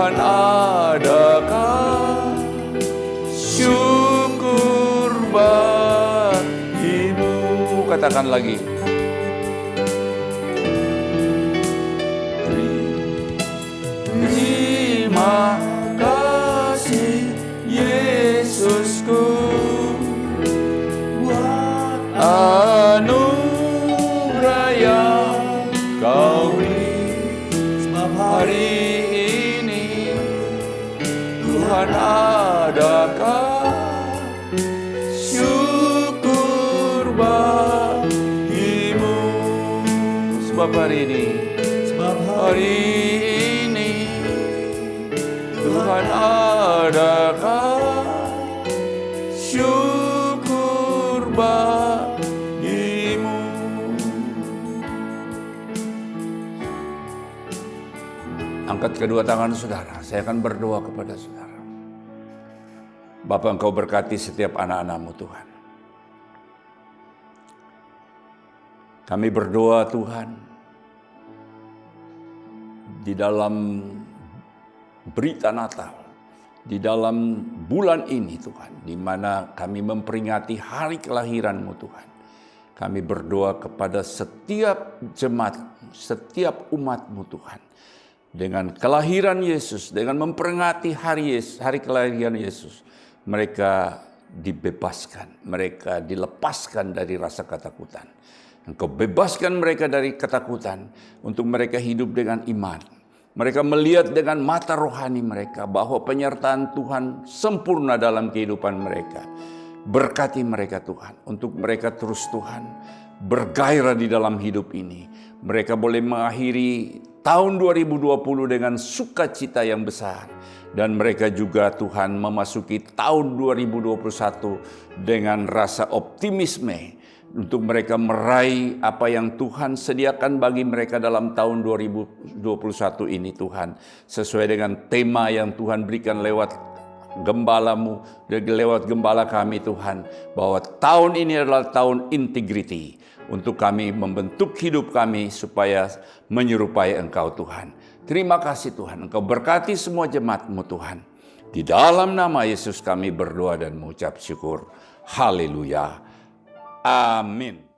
Tuhan adakah syukur bagimu. Katakan lagi. Terima kasih Yesusku buat anugerah yang Kau beri. Sebab hari ini Tuhan adakah syukur bagimu. Sebab hari ini Tuhan adakah syukur bagimu. Angkat kedua tangan saudara, saya akan berdoa kepada saudara. Bapa, Engkau berkati setiap anak-anak-Mu Tuhan. Kami berdoa Tuhan, di dalam berita Natal, di dalam bulan ini Tuhan, di mana kami memperingati hari kelahiran-Mu Tuhan. Kami berdoa kepada setiap jemaat, setiap umat-Mu Tuhan. Dengan kelahiran Yesus, dengan memperingati hari kelahiran Yesus, mereka dibebaskan, mereka dilepaskan dari rasa ketakutan. Engkau bebaskan mereka dari ketakutan untuk mereka hidup dengan iman. Mereka melihat dengan mata rohani mereka bahwa penyertaan Tuhan sempurna dalam kehidupan mereka. Berkati mereka Tuhan, untuk mereka terus Tuhan bergairah di dalam hidup ini. Mereka boleh mengakhiri tahun 2020 dengan sukacita yang besar. Dan mereka juga Tuhan memasuki tahun 2021 dengan rasa optimisme. Untuk mereka meraih apa yang Tuhan sediakan bagi mereka dalam tahun 2021 ini Tuhan. Sesuai dengan tema yang Tuhan berikan lewat gembala-Mu, lewat gembala kami Tuhan. Bahwa tahun ini adalah tahun integrity. Untuk kami membentuk hidup kami supaya menyerupai Engkau Tuhan. Terima kasih Tuhan, Engkau berkati semua jemaat-Mu Tuhan. Di dalam nama Yesus kami berdoa dan mengucap syukur. Haleluya. Amin.